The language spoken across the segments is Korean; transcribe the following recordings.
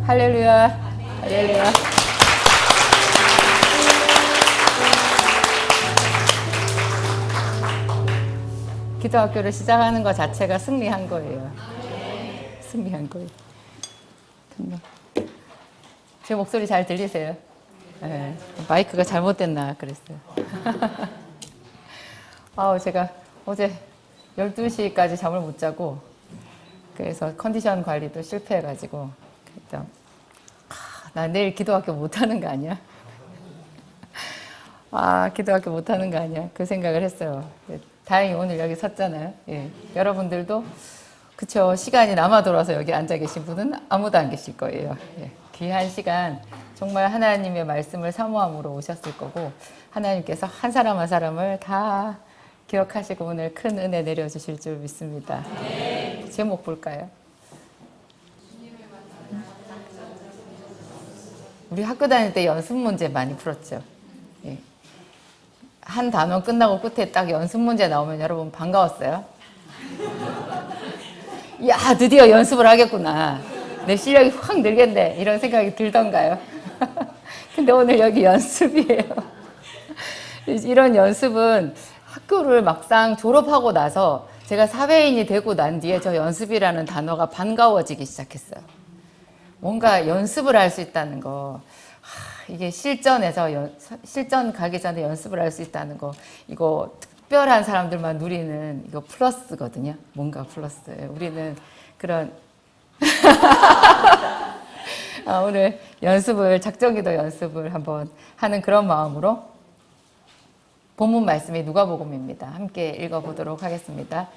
할렐루야. 할렐루야. 기도학교를 시작하는 것 자체가 승리한 거예요. 승리한 거예요. 제 목소리 잘 들리세요? 네, 마이크가 잘못됐나 그랬어요. 제가 어제 12시까지 잠을 못 자고 그래서 컨디션 관리도 실패해가지고 나 내일 기도학교 못하는 거 아니야? 기도학교 못하는 거 아니야? 그 생각을 했어요. 다행히 오늘 여기 섰잖아요. 예. 여러분들도 그쵸, 시간이 남아 돌아서 여기 앉아 계신 분은 아무도 안 계실 거예요. 예. 귀한 시간, 정말 하나님의 말씀을 사모함으로 오셨을 거고 하나님께서 한 사람 한 사람을 다 기억하시고 오늘 큰 은혜 내려주실 줄 믿습니다. 제목 볼까요? 우리 학교 다닐 때 연습 문제 많이 풀었죠. 예. 한 단원 끝나고 끝에 딱 연습 문제 나오면 여러분 반가웠어요? 야, 드디어 연습을 하겠구나. 내 실력이 확 늘겠네. 이런 생각이 들던가요? 근데 오늘 여기 연습이에요. 이런 연습은 학교를 막상 졸업하고 나서 제가 사회인이 되고 난 뒤에 저 연습이라는 단어가 반가워지기 시작했어요. 뭔가 연습을 할 수 있다는 거. 이게 실전 가기 전에 연습을 할 수 있다는 거. 이거 특별한 사람들만 누리는 이거 플러스거든요. 뭔가 플러스. 우리는 그런 오늘 작정기도 연습을 한번 하는 그런 마음으로 본문 말씀이 누가복음입니다. 함께 읽어보도록 하겠습니다.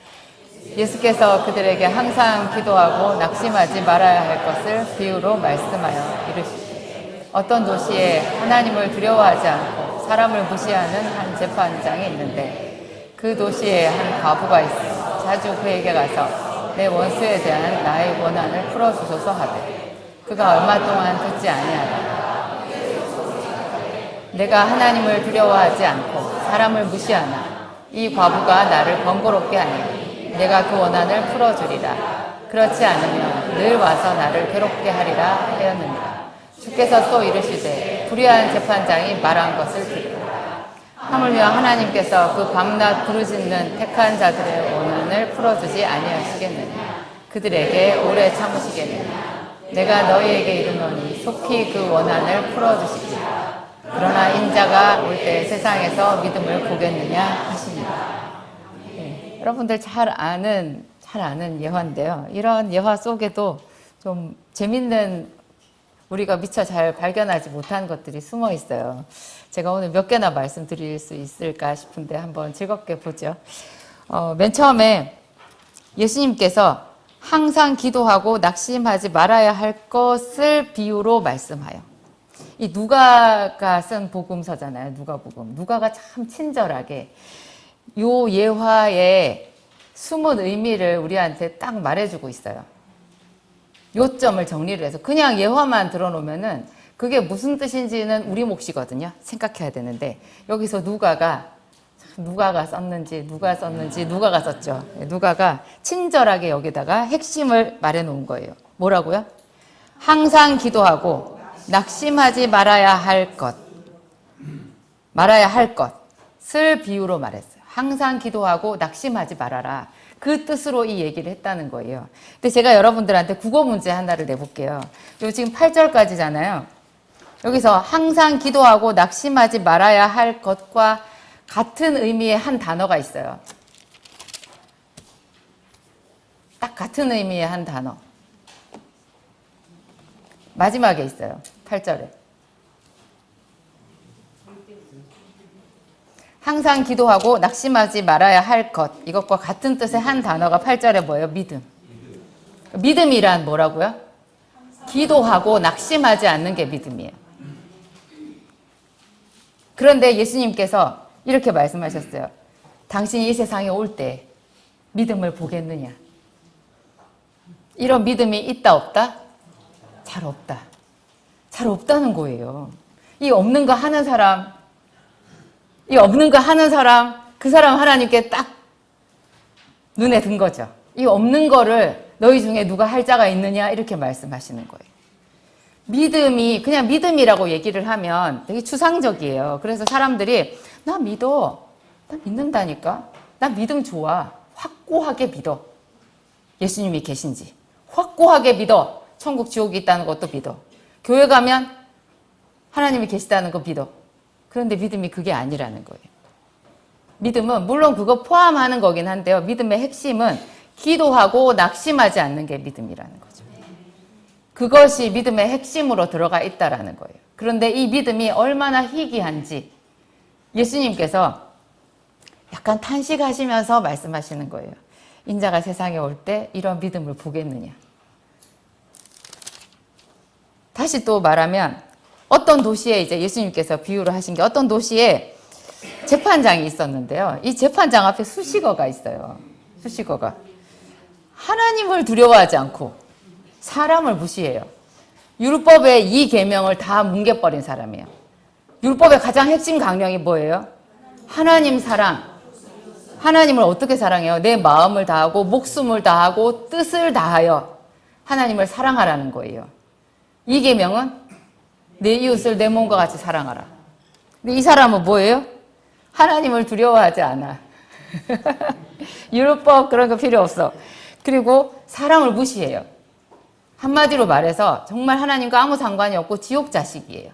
예수께서 그들에게 항상 기도하고 낙심하지 말아야 할 것을 비유로 말씀하여 이르시되 어떤 도시에 하나님을 두려워하지 않고 사람을 무시하는 한 재판장이 있는데 그 도시에 한 과부가 있어 자주 그에게 가서 내 원수에 대한 나의 원한을 풀어주소서 하되 그가 얼마 동안 듣지 아니하더라. 내가 하나님을 두려워하지 않고 사람을 무시하나 이 과부가 나를 번거롭게 하니 내가 그 원한을 풀어주리라. 그렇지 않으면 늘 와서 나를 괴롭게 하리라 하였느니라. 주께서 또 이르시되 불의한 재판장이 말한 것을 들으라. 하물며 하나님께서 그 밤낮 부르짖는 택한 자들의 원한을 풀어주지 아니하시겠느냐. 그들에게 오래 참으시겠느냐. 내가 너희에게 이르노니 속히 그 원한을 풀어주시리라. 그러나 인자가 올 때 세상에서 믿음을 보겠느냐 하시니라. 네, 여러분들 잘 아는 예화인데요. 이런 예화 속에도 좀 재밌는 우리가 미처 잘 발견하지 못한 것들이 숨어 있어요. 제가 오늘 몇 개나 말씀드릴 수 있을까 싶은데 한번 즐겁게 보죠. 맨 처음에 예수님께서 항상 기도하고 낙심하지 말아야 할 것을 비유로 말씀하여. 이 누가가 쓴 복음서잖아요. 누가복음. 누가가 참 친절하게 요 예화의 숨은 의미를 우리한테 딱 말해주고 있어요. 요점을 정리를 해서 그냥 예화만 들어놓으면은 그게 무슨 뜻인지는 우리 몫이거든요. 생각해야 되는데 여기서 누가가 썼는지 누가가 썼죠. 누가가 친절하게 여기다가 핵심을 말해놓은 거예요. 뭐라고요? 항상 기도하고 낙심하지 말아야 할 것을 비유로 말했어요. 항상 기도하고 낙심하지 말아라. 그 뜻으로 이 얘기를 했다는 거예요. 근데 제가 여러분들한테 국어 문제 하나를 내볼게요. 요 지금 8절까지잖아요. 여기서 항상 기도하고 낙심하지 말아야 할 것과 같은 의미의 한 단어가 있어요. 딱 같은 의미의 한 단어. 마지막에 있어요. 8절에. 항상 기도하고 낙심하지 말아야 할 것. 이것과 같은 뜻의 한 단어가 8절에 뭐예요? 믿음. 믿음이란 뭐라고요? 기도하고 낙심하지 않는 게 믿음이에요. 그런데 예수님께서 이렇게 말씀하셨어요. 당신이 이 세상에 올 때 믿음을 보겠느냐? 이런 믿음이 있다 없다? 잘 없다. 잘 없다는 거예요. 이 없는 거 하는 사람, 그 사람 하나님께 딱 눈에 든 거죠. 이 없는 거를 너희 중에 누가 할 자가 있느냐? 이렇게 말씀하시는 거예요. 믿음이 그냥 믿음이라고 얘기를 하면 되게 추상적이에요. 그래서 사람들이 나 믿어. 나 믿는다니까. 나 믿음 좋아. 확고하게 믿어. 예수님이 계신지. 확고하게 믿어. 천국 지옥이 있다는 것도 믿어. 교회 가면 하나님이 계시다는 거 믿어. 그런데 믿음이 그게 아니라는 거예요. 믿음은 물론 그거 포함하는 거긴 한데요. 믿음의 핵심은 기도하고 낙심하지 않는 게 믿음이라는 거죠. 그것이 믿음의 핵심으로 들어가 있다라는 거예요. 그런데 이 믿음이 얼마나 희귀한지 예수님께서 약간 탄식하시면서 말씀하시는 거예요. 인자가 세상에 올 때 이런 믿음을 보겠느냐. 다시 또 말하면 어떤 도시에 이제 예수님께서 비유를 하신 게 어떤 도시에 재판장이 있었는데요. 이 재판장 앞에 수식어가 있어요. 수식어가. 하나님을 두려워하지 않고 사람을 무시해요. 율법의 이 계명을 다 뭉개버린 사람이에요. 율법의 가장 핵심 강령이 뭐예요? 하나님 사랑. 하나님을 어떻게 사랑해요? 내 마음을 다하고 목숨을 다하고 뜻을 다하여 하나님을 사랑하라는 거예요. 이 계명은 내 이웃을 내 몸과 같이 사랑하라. 근데 이 사람은 뭐예요? 하나님을 두려워하지 않아. 율법 그런 거 필요 없어. 그리고 사람을 무시해요. 한마디로 말해서 정말 하나님과 아무 상관이 없고 지옥 자식이에요.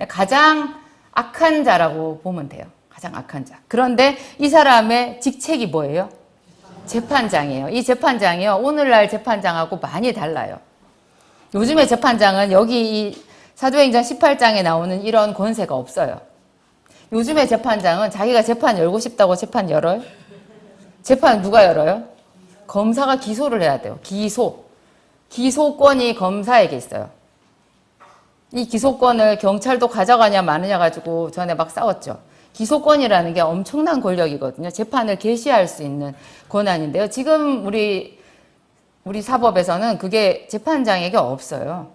가장 악한 자라고 보면 돼요. 가장 악한 자. 그런데 이 사람의 직책이 뭐예요? 재판장이에요. 이 재판장이요. 오늘날 재판장하고 많이 달라요. 요즘의 재판장은 여기 이 사도행전 18장에 나오는 이런 권세가 없어요. 요즘의 재판장은 자기가 재판 열고 싶다고 재판 열어요? 재판 누가 열어요? 검사가 기소를 해야 돼요. 기소권이 검사에게 있어요. 이 기소권을 경찰도 가져가냐 마느냐 가지고 전에 막 싸웠죠. 기소권이라는 게 엄청난 권력이거든요. 재판을 개시할 수 있는 권한인데요. 지금 우리 사법에서는 그게 재판장에게 없어요.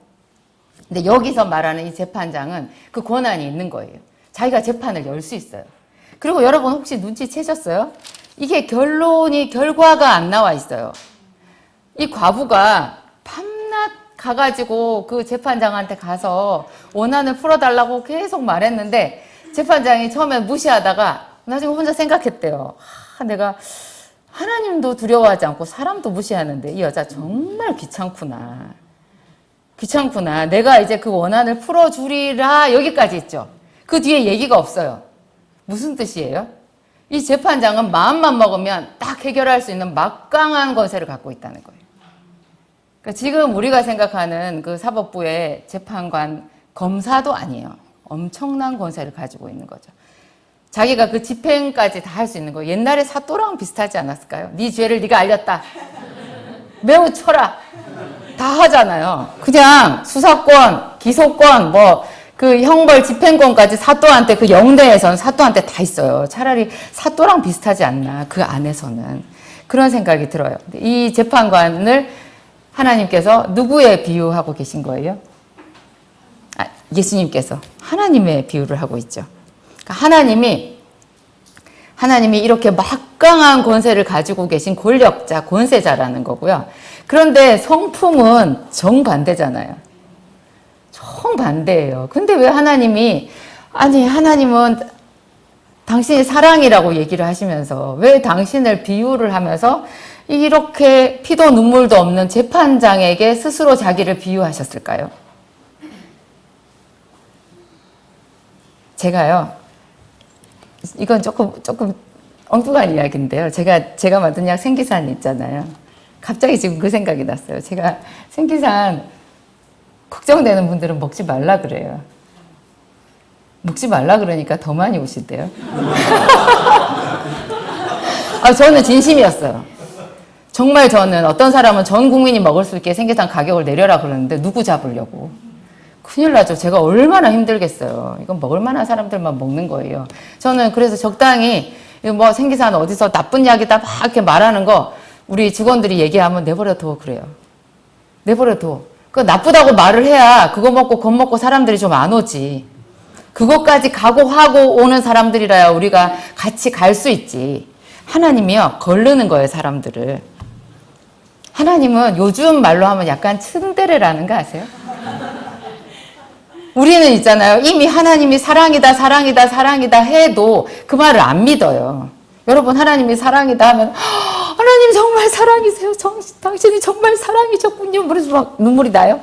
근데 여기서 말하는 이 재판장은 그 권한이 있는 거예요. 자기가 재판을 열 수 있어요. 그리고 여러분 혹시 눈치채셨어요? 이게 결과가 안 나와 있어요. 이 과부가 밤낮 가가지고 그 재판장한테 가서 원한을 풀어달라고 계속 말했는데 재판장이 처음에 무시하다가 나중에 혼자 생각했대요. 내가 하나님도 두려워하지 않고 사람도 무시하는데 이 여자 정말 귀찮구나. 내가 이제 그 원한을 풀어주리라 여기까지 있죠. 그 뒤에 얘기가 없어요. 무슨 뜻이에요? 이 재판장은 마음만 먹으면 딱 해결할 수 있는 막강한 권세를 갖고 있다는 거예요. 그러니까 지금 우리가 생각하는 그 사법부의 재판관, 검사도 아니에요. 엄청난 권세를 가지고 있는 거죠. 자기가 그 집행까지 다 할 수 있는 거예요. 옛날에 사또랑 비슷하지 않았을까요? 네 죄를 네가 알렸다. 매우 쳐라. 다 하잖아요. 그냥 수사권, 기소권, 그 형벌 집행권까지 사또한테 그 영대에서는 사또한테 다 있어요. 차라리 사또랑 비슷하지 않나 그 안에서는 그런 생각이 들어요. 이 재판관을 하나님께서 누구에 비유하고 계신 거예요? 예수님께서 하나님의 비유를 하고 있죠. 그러니까 하나님이 이렇게 막강한 권세를 가지고 계신 권력자, 권세자라는 거고요. 그런데 성품은 정반대잖아요. 정반대예요. 근데 왜 하나님은 당신이 사랑이라고 얘기를 하시면서 왜 당신을 비유를 하면서 이렇게 피도 눈물도 없는 재판장에게 스스로 자기를 비유하셨을까요? 제가요, 이건 조금 엉뚱한 이야기인데요. 제가 만든 약 생기산 있잖아요. 갑자기 지금 그 생각이 났어요. 제가 생기산 걱정되는 분들은 먹지 말라 그래요. 먹지 말라 그러니까 더 많이 오신대요. 저는 진심이었어요. 정말 저는 어떤 사람은 전 국민이 먹을 수 있게 생기산 가격을 내려라 그러는데 누구 잡으려고. 큰일 나죠. 제가 얼마나 힘들겠어요. 이건 먹을 만한 사람들만 먹는 거예요. 저는 그래서 적당히 생기산 어디서 나쁜 약이다 막 이렇게 말하는 거 우리 직원들이 얘기하면 내버려둬 그래요. 내버려둬. 그 나쁘다고 말을 해야 그거 먹고 겁먹고 사람들이 좀 안 오지. 그것까지 각오하고 오는 사람들이라야 우리가 같이 갈 수 있지. 하나님이요 거르는 거예요 사람들을. 하나님은 요즘 말로 하면 약간 츤데레라는 거 아세요? 우리는 있잖아요. 이미 하나님이 사랑이다, 사랑이다, 사랑이다 해도 그 말을 안 믿어요. 여러분, 하나님이 사랑이다 하면 하나님 정말 사랑이세요. 당신이 정말 사랑이셨군요. 그래서 막 눈물이 나요.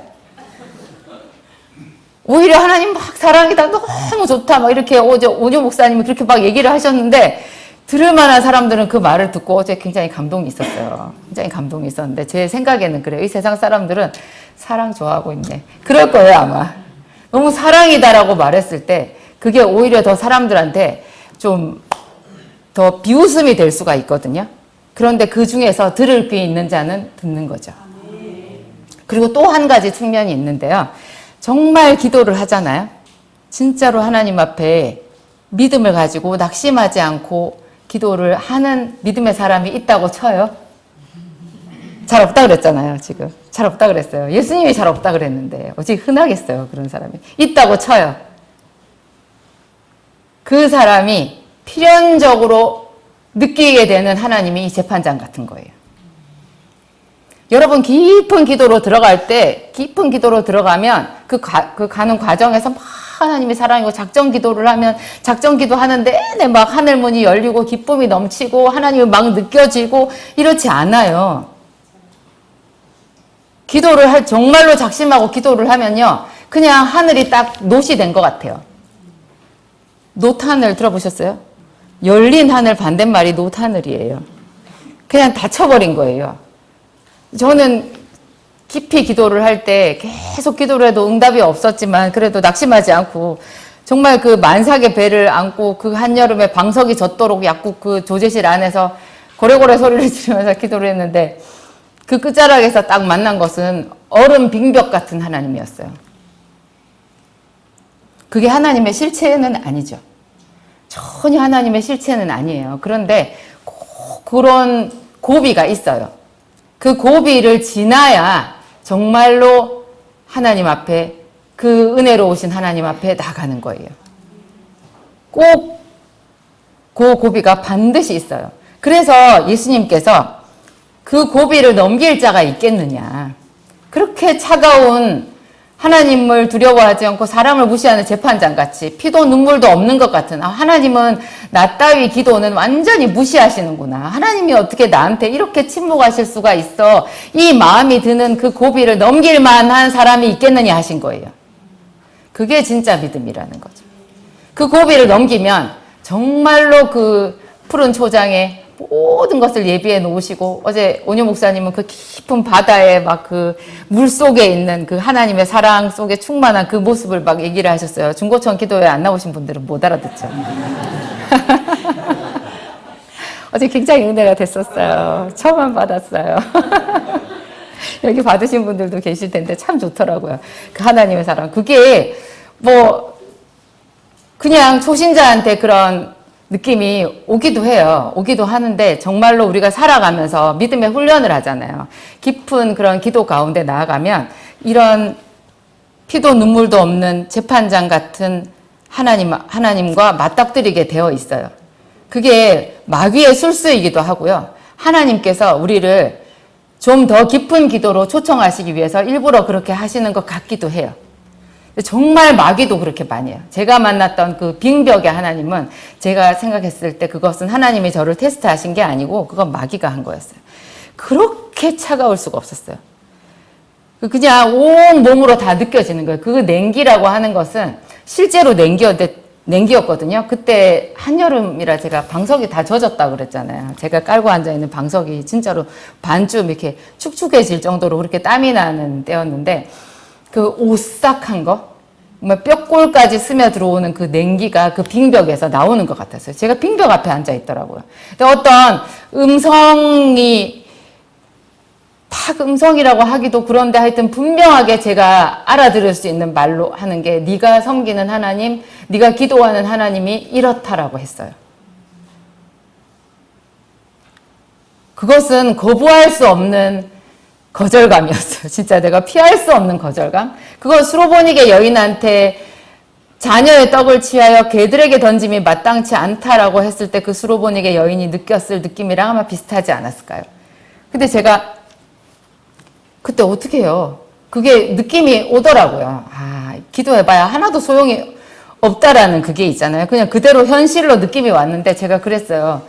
오히려 하나님 막 사랑이다, 너무 좋다, 막 이렇게 어제 오녀 목사님이 그렇게 막 얘기를 하셨는데 들을 만한 사람들은 그 말을 듣고 어제 굉장히 감동이 있었어요. 굉장히 감동이 있었는데 제 생각에는 그래요. 이 세상 사람들은 사랑 좋아하고 있네. 그럴 거예요, 아마. 너무 사랑이다라고 말했을 때 그게 오히려 더 사람들한테 좀 더 비웃음이 될 수가 있거든요. 그런데 그 중에서 들을 귀 있는 자는 듣는 거죠. 그리고 또 한 가지 측면이 있는데요. 정말 기도를 하잖아요. 진짜로 하나님 앞에 믿음을 가지고 낙심하지 않고 기도를 하는 믿음의 사람이 있다고 쳐요. 잘 없다 그랬잖아요, 지금. 잘 없다 그랬어요. 예수님이 잘 없다 그랬는데 어찌 흔하겠어요, 그런 사람이. 있다고 쳐요. 그 사람이 필연적으로 느끼게 되는 하나님이 이 재판장 같은 거예요. 여러분, 깊은 기도로 들어갈 때, 깊은 기도로 들어가면 그 가는 과정에서 막 하나님이 사랑이고 작정 기도를 하면 작정 기도 하는 내내 막 하늘문이 열리고 기쁨이 넘치고 하나님이 막 느껴지고 이렇지 않아요. 기도를 정말로 작심하고 기도를 하면요. 그냥 하늘이 딱 놋이 된 것 같아요. 놋하늘 들어보셨어요? 열린 하늘 반대말이 놋하늘이에요. 그냥 닫혀버린 거예요. 저는 깊이 기도를 할 때 계속 기도를 해도 응답이 없었지만 그래도 낙심하지 않고 정말 그 만삭의 배를 안고 그 한여름에 방석이 젖도록 약국 그 조제실 안에서 고래고래 소리를 지르면서 기도를 했는데 그 끝자락에서 딱 만난 것은 얼음 빙벽 같은 하나님이었어요. 그게 하나님의 실체는 아니죠. 전혀 하나님의 실체는 아니에요. 그런데 꼭 그런 고비가 있어요. 그 고비를 지나야 정말로 하나님 앞에 그 은혜로우신 하나님 앞에 나가는 거예요. 꼭 그 고비가 반드시 있어요. 그래서 예수님께서 그 고비를 넘길 자가 있겠느냐. 그렇게 차가운 하나님을 두려워하지 않고 사람을 무시하는 재판장같이 피도 눈물도 없는 것 같은 하나님은 나 따위 기도는 완전히 무시하시는구나. 하나님이 어떻게 나한테 이렇게 침묵하실 수가 있어. 이 마음이 드는 그 고비를 넘길 만한 사람이 있겠느냐 하신 거예요. 그게 진짜 믿음이라는 거죠. 그 고비를 넘기면 정말로 그 푸른 초장에 모든 것을 예비해 놓으시고 어제 오녀 목사님은 그 깊은 바다에 막 그 물 속에 있는 그 하나님의 사랑 속에 충만한 그 모습을 막 얘기를 하셨어요. 중고청 기도회 안 나오신 분들은 못 알아듣죠. 어제 굉장히 은혜가 됐었어요. 처음 받았어요. 여기 받으신 분들도 계실 텐데 참 좋더라고요. 그 하나님의 사랑. 그게 뭐 그냥 초신자한테 그런 느낌이 오기도 해요. 오기도 하는데 정말로 우리가 살아가면서 믿음의 훈련을 하잖아요. 깊은 그런 기도 가운데 나아가면 이런 피도 눈물도 없는 재판장 같은 하나님과 맞닥뜨리게 되어 있어요. 그게 마귀의 술수이기도 하고요. 하나님께서 우리를 좀 더 깊은 기도로 초청하시기 위해서 일부러 그렇게 하시는 것 같기도 해요. 정말 마귀도 그렇게 많이 해요. 제가 만났던 그 빙벽의 하나님은 제가 생각했을 때 그것은 하나님이 저를 테스트하신 게 아니고 그건 마귀가 한 거였어요. 그렇게 차가울 수가 없었어요. 그냥 온 몸으로 다 느껴지는 거예요. 그 냉기라고 하는 것은 실제로 냉기였거든요. 그때 한여름이라 제가 방석이 다 젖었다고 그랬잖아요. 제가 깔고 앉아있는 방석이 진짜로 반쯤 이렇게 축축해질 정도로 그렇게 땀이 나는 때였는데 그 오싹한 거, 뼈골까지 스며 들어오는 그 냉기가 그 빙벽에서 나오는 것 같았어요. 제가 빙벽 앞에 앉아 있더라고요. 근데 어떤 음성이 딱 음성이라고 하기도 그런데 하여튼 분명하게 제가 알아들을 수 있는 말로 하는 게 네가 섬기는 하나님, 네가 기도하는 하나님이 이렇다라고 했어요. 그것은 거부할 수 없는 거절감이었어요. 진짜 내가 피할 수 없는 거절감. 그건 수로보니게 여인한테 자녀의 떡을 취하여 개들에게 던짐이 마땅치 않다라고 했을 때 그 수로보니게 여인이 느꼈을 느낌이랑 아마 비슷하지 않았을까요? 근데 제가 그때 어떻게 해요? 그게 느낌이 오더라고요. 아, 기도해봐야 하나도 소용이 없다라는 그게 있잖아요. 그냥 그대로 현실로 느낌이 왔는데 제가 그랬어요.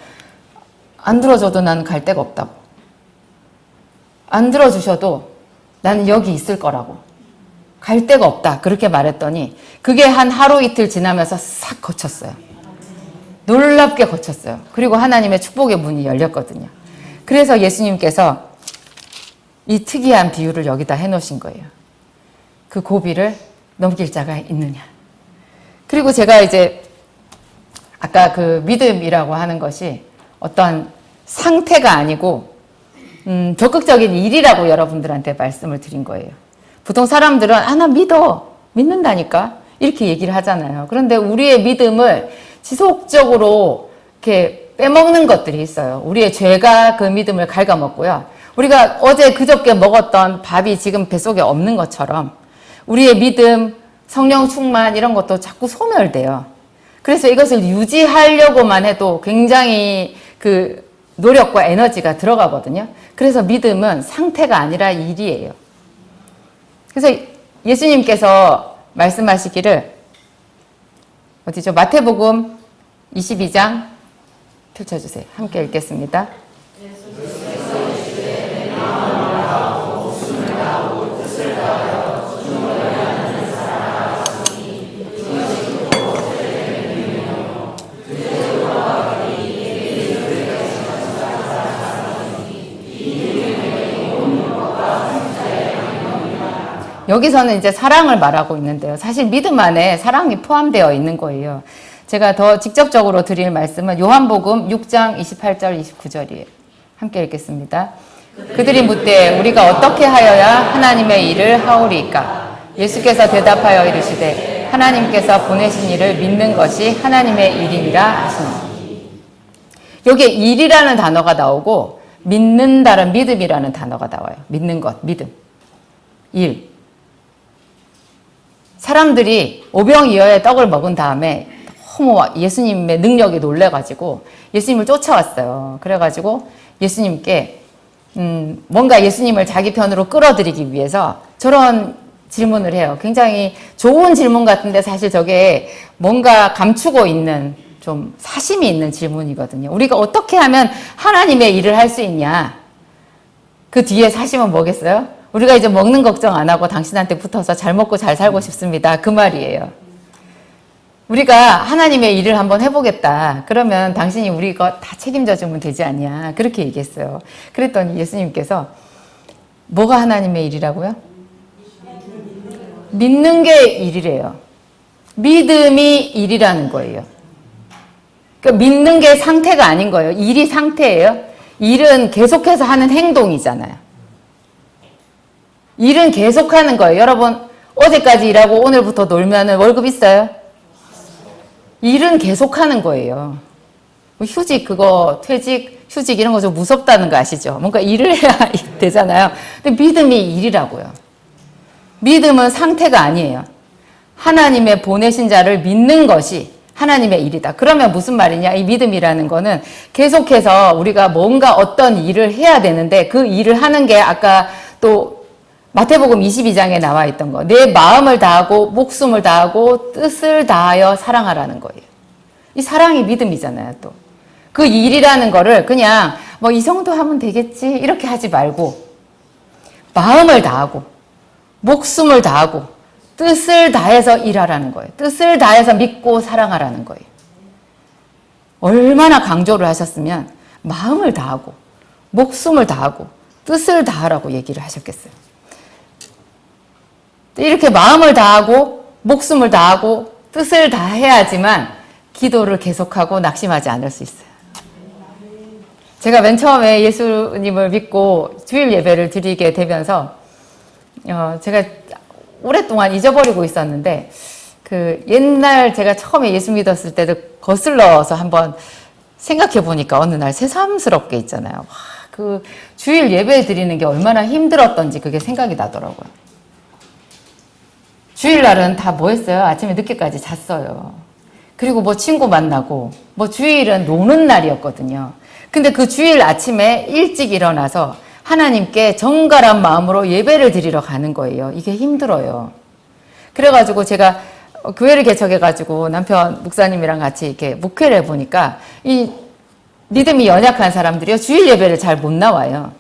안 들어줘도 나는 갈 데가 없다고. 안 들어주셔도 나는 여기 있을 거라고. 갈 데가 없다. 그렇게 말했더니 그게 한 하루 이틀 지나면서 싹 거쳤어요. 놀랍게 거쳤어요. 그리고 하나님의 축복의 문이 열렸거든요. 그래서 예수님께서 이 특이한 비유를 여기다 해놓으신 거예요. 그 고비를 넘길 자가 있느냐. 그리고 제가 이제 아까 그 믿음이라고 하는 것이 어떤 상태가 아니고 적극적인 일이라고 여러분들한테 말씀을 드린 거예요. 보통 사람들은 나 믿는다니까 이렇게 얘기를 하잖아요. 그런데 우리의 믿음을 지속적으로 이렇게 빼먹는 것들이 있어요. 우리의 죄가 그 믿음을 갉아먹고요. 우리가 어제 그저께 먹었던 밥이 지금 뱃속에 없는 것처럼 우리의 믿음, 성령 충만 이런 것도 자꾸 소멸돼요. 그래서 이것을 유지하려고만 해도 굉장히 그 노력과 에너지가 들어가거든요. 그래서 믿음은 상태가 아니라 일이에요. 그래서 예수님께서 말씀하시기를 어디죠? 마태복음 22장 펼쳐주세요. 함께 읽겠습니다. 여기서는 이제 사랑을 말하고 있는데요. 사실 믿음 안에 사랑이 포함되어 있는 거예요. 제가 더 직접적으로 드릴 말씀은 요한복음 6장 28절 29절이에요. 함께 읽겠습니다. 그들이 묻되 우리가 어떻게 하여야 하나님의 일을 하오리까? 예수께서 대답하여 이르시되 하나님께서 보내신 이를 믿는 것이 하나님의 일이니라 하시니. 여기에 일이라는 단어가 나오고 믿는다는 믿음이라는 단어가 나와요. 믿는 것, 믿음, 일. 사람들이 오병이어의 떡을 먹은 다음에 너무 예수님의 능력이 놀래가지고 예수님을 쫓아왔어요. 그래가지고 예수님께 뭔가 예수님을 자기 편으로 끌어들이기 위해서 저런 질문을 해요. 굉장히 좋은 질문 같은데 사실 저게 뭔가 감추고 있는 좀 사심이 있는 질문이거든요. 우리가 어떻게 하면 하나님의 일을 할 수 있냐? 그 뒤에 사심은 뭐겠어요? 우리가 이제 먹는 걱정 안 하고 당신한테 붙어서 잘 먹고 잘 살고 싶습니다. 그 말이에요. 우리가 하나님의 일을 한번 해보겠다. 그러면 당신이 우리 거 다 책임져 주면 되지 않냐. 그렇게 얘기했어요. 그랬더니 예수님께서 뭐가 하나님의 일이라고요? 믿는 게 일이래요. 믿음이 일이라는 거예요. 그러니까 믿는 게 상태가 아닌 거예요. 일이 상태예요. 일은 계속해서 하는 행동이잖아요. 일은 계속하는 거예요. 여러분 어제까지 일하고 오늘부터 놀면 월급 있어요? 일은 계속하는 거예요. 휴직 그거 퇴직 휴직 이런 거 좀 무섭다는 거 아시죠? 뭔가 일을 해야 되잖아요. 근데 믿음이 일이라고요. 믿음은 상태가 아니에요. 하나님의 보내신 자를 믿는 것이 하나님의 일이다. 그러면 무슨 말이냐? 이 믿음이라는 거는 계속해서 우리가 뭔가 어떤 일을 해야 되는데 그 일을 하는 게 아까 또 마태복음 22장에 나와 있던 거. 내 마음을 다하고 목숨을 다하고 뜻을 다하여 사랑하라는 거예요. 이 사랑이 믿음이잖아요, 또. 그 일이라는 거를 그냥 뭐 이 정도 하면 되겠지 이렇게 하지 말고 마음을 다하고 목숨을 다하고 뜻을 다해서 일하라는 거예요. 뜻을 다해서 믿고 사랑하라는 거예요. 얼마나 강조를 하셨으면 마음을 다하고 목숨을 다하고 뜻을 다하라고 얘기를 하셨겠어요. 이렇게 마음을 다하고 목숨을 다하고 뜻을 다해야지만 기도를 계속하고 낙심하지 않을 수 있어요. 제가 맨 처음에 예수님을 믿고 주일 예배를 드리게 되면서 제가 오랫동안 잊어버리고 있었는데 그 옛날 제가 처음에 예수 믿었을 때도 거슬러서 한번 생각해 보니까 어느 날 새삼스럽게 있잖아요. 와, 그 주일 예배 드리는 게 얼마나 힘들었던지 그게 생각이 나더라고요. 주일날은 다 뭐 했어요? 아침에 늦게까지 잤어요. 그리고 뭐 친구 만나고 뭐 주일은 노는 날이었거든요. 근데 그 주일 아침에 일찍 일어나서 하나님께 정갈한 마음으로 예배를 드리러 가는 거예요. 이게 힘들어요. 그래가지고 제가 교회를 개척해가지고 남편 목사님이랑 같이 이렇게 목회를 해보니까 이 믿음이 연약한 사람들이요, 주일 예배를 잘 못 나와요.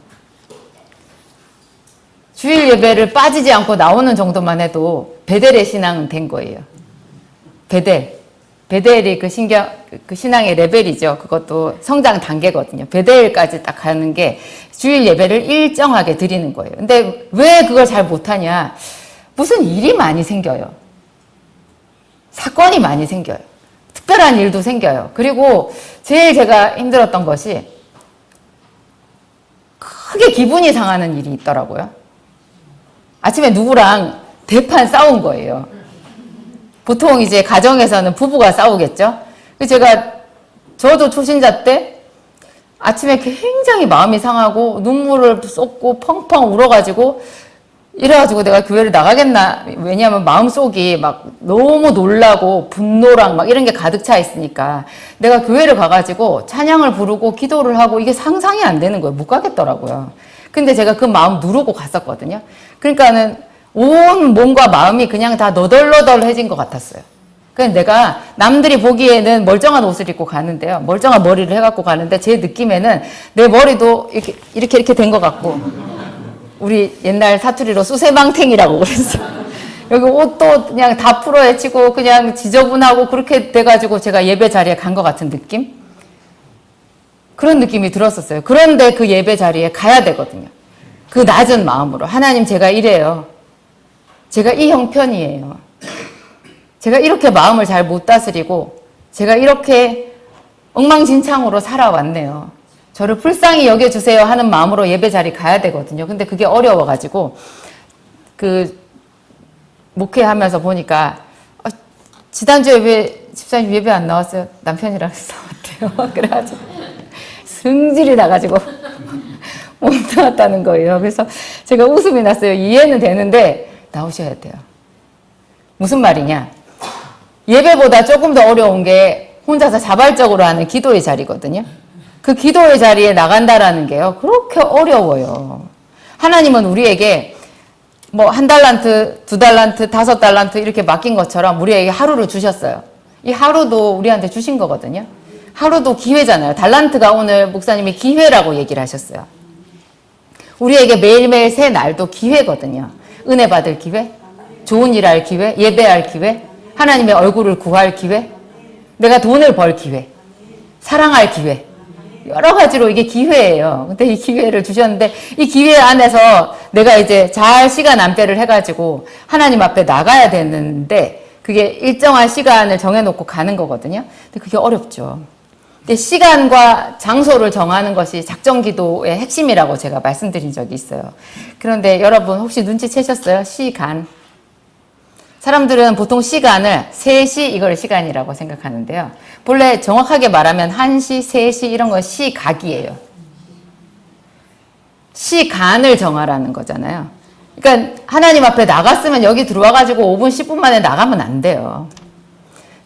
주일 예배를 빠지지 않고 나오는 정도만 해도 베델의 신앙은 된 거예요. 베델이 그 신앙의 레벨이죠. 그것도 성장 단계거든요. 베델까지 딱 가는 게 주일 예배를 일정하게 드리는 거예요. 근데 왜 그걸 잘 못하냐? 무슨 일이 많이 생겨요. 사건이 많이 생겨요. 특별한 일도 생겨요. 그리고 제일 제가 힘들었던 것이 크게 기분이 상하는 일이 있더라고요. 아침에 누구랑 대판 싸운 거예요. 보통 이제 가정에서는 부부가 싸우겠죠. 저도 초신자 때 아침에 굉장히 마음이 상하고 눈물을 쏟고 펑펑 울어가지고 이래가지고 내가 교회를 나가겠나. 왜냐하면 마음속이 막 너무 놀라고 분노랑 막 이런 게 가득 차 있으니까 내가 교회를 가가지고 찬양을 부르고 기도를 하고 이게 상상이 안 되는 거예요. 못 가겠더라고요. 근데 제가 그 마음 누르고 갔었거든요. 그러니까는 온 몸과 마음이 그냥 다 너덜너덜해진 것 같았어요. 그래서 내가 남들이 보기에는 멀쩡한 옷을 입고 가는데요. 멀쩡한 머리를 해갖고 가는데 제 느낌에는 내 머리도 이렇게 된 것 같고, 우리 옛날 사투리로 수세망탱이라고 그랬어. 여기 옷도 그냥 다 풀어헤치고 그냥 지저분하고 그렇게 돼가지고 제가 예배 자리에 간 것 같은 느낌? 그런 느낌이 들었었어요. 그런데 그 예배 자리에 가야 되거든요. 그 낮은 마음으로. 하나님, 제가 이래요. 제가 이 형편이에요. 제가 이렇게 마음을 잘 못 다스리고 제가 이렇게 엉망진창으로 살아왔네요. 저를 불쌍히 여겨주세요 하는 마음으로 예배 자리 가야 되거든요. 근데 그게 어려워가지고 목회하면서 보니까 지난주에 왜 집사님 예배 안 나왔어요? 남편이랑 싸웠대요. 그래가지고 승질이 나가지고 못 나왔다는 거예요. 그래서 제가 웃음이 났어요. 이해는 되는데 나오셔야 돼요. 무슨 말이냐? 예배보다 조금 더 어려운 게 혼자서 자발적으로 하는 기도의 자리거든요. 그 기도의 자리에 나간다라는 게요, 그렇게 어려워요. 하나님은 우리에게 뭐 1달란트, 2달란트, 5달란트 이렇게 맡긴 것처럼 우리에게 하루를 주셨어요. 이 하루도 우리한테 주신 거거든요. 하루도 기회잖아요. 달란트가 오늘 목사님이 기회라고 얘기를 하셨어요. 우리에게 매일매일 새 날도 기회거든요. 은혜 받을 기회, 좋은 일 할 기회, 예배할 기회, 하나님의 얼굴을 구할 기회, 내가 돈을 벌 기회, 사랑할 기회, 여러 가지로 이게 기회예요. 근데 이 기회를 주셨는데 이 기회 안에서 내가 이제 잘 시간 안배를 해가지고 하나님 앞에 나가야 되는데 그게 일정한 시간을 정해놓고 가는 거거든요. 근데 그게 어렵죠. 근데 시간과 장소를 정하는 것이 작정기도의 핵심이라고 제가 말씀드린 적이 있어요. 그런데 여러분 혹시 눈치채셨어요? 시간. 사람들은 보통 시간을 3시 이걸 시간이라고 생각하는데요. 본래 정확하게 말하면 1시, 3시 이런 건 시각이에요. 시간을 정하라는 거잖아요. 그러니까 하나님 앞에 나갔으면 여기 들어와가지고 5분, 10분 만에 나가면 안 돼요.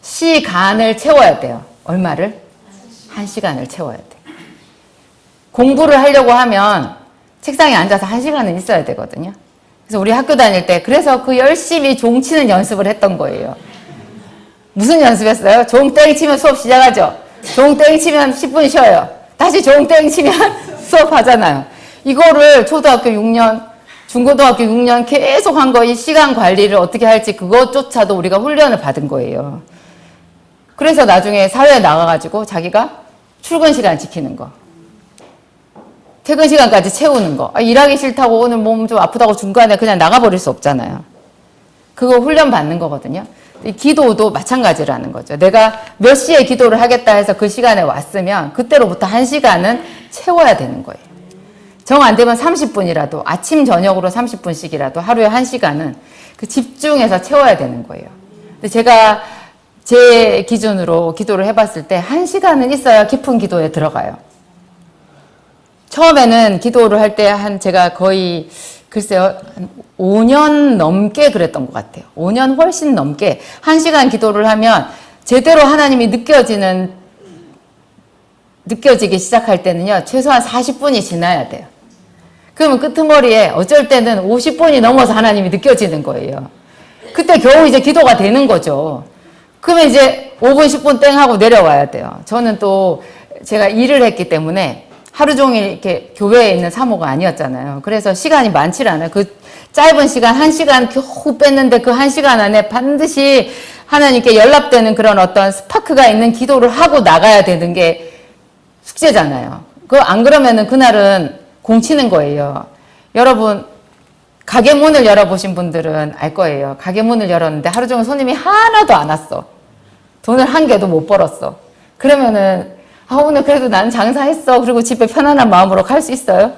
시간을 채워야 돼요. 얼마를? 1시간을 채워야 돼. 공부를 하려고 하면 책상에 앉아서 1시간은 있어야 되거든요. 그래서 우리 학교 다닐 때 그래서 그 열심히 종 치는 연습을 했던 거예요. 무슨 연습했어요? 종 땡 치면 수업 시작하죠. 종 땡 치면 10분 쉬어요. 다시 종 땡 치면 수업 하잖아요. 이거를 초등학교 6년, 중고등학교 6년 계속 한 거, 이 시간 관리를 어떻게 할지 그것조차도 우리가 훈련을 받은 거예요. 그래서 나중에 사회에 나가가지고 자기가 출근 시간 지키는 거, 퇴근 시간까지 채우는 거. 일하기 싫다고 오늘 몸 좀 아프다고 중간에 그냥 나가버릴 수 없잖아요. 그거 훈련 받는 거거든요. 이 기도도 마찬가지라는 거죠. 내가 몇 시에 기도를 하겠다 해서 그 시간에 왔으면 그때로부터 1시간은 채워야 되는 거예요. 정 안 되면 30분이라도 아침 저녁으로 30분씩이라도 하루에 1시간은 그 집중해서 채워야 되는 거예요. 근데 제가 제 기준으로 기도를 해봤을 때 1시간은 있어야 깊은 기도에 들어가요. 처음에는 기도를 할 때 제가 거의 글쎄요, 한 5년 넘게 그랬던 것 같아요. 5년 훨씬 넘게 1시간 기도를 하면 제대로 하나님이 느껴지기 시작할 때는요, 최소한 40분이 지나야 돼요. 그러면 끄트머리에 어쩔 때는 50분이 넘어서 하나님이 느껴지는 거예요. 그때 겨우 이제 기도가 되는 거죠. 그러면 이제 5분, 10분 땡 하고 내려와야 돼요. 저는 또 제가 일을 했기 때문에 하루 종일 이렇게 교회에 있는 사모가 아니었잖아요. 그래서 시간이 많지 않아요. 그 짧은 시간, 1시간 겨우 뺐는데 그 1시간 안에 반드시 하나님께 연락되는 그런 어떤 스파크가 있는 기도를 하고 나가야 되는 게 숙제잖아요. 안 그러면은 그날은 공치는 거예요. 여러분, 가게 문을 열어보신 분들은 알 거예요. 가게 문을 열었는데 하루 종일 손님이 하나도 안 왔어. 돈을 한 개도 못 벌었어. 그러면은, 오늘 그래도 난 장사했어. 그리고 집에 편안한 마음으로 갈 수 있어요?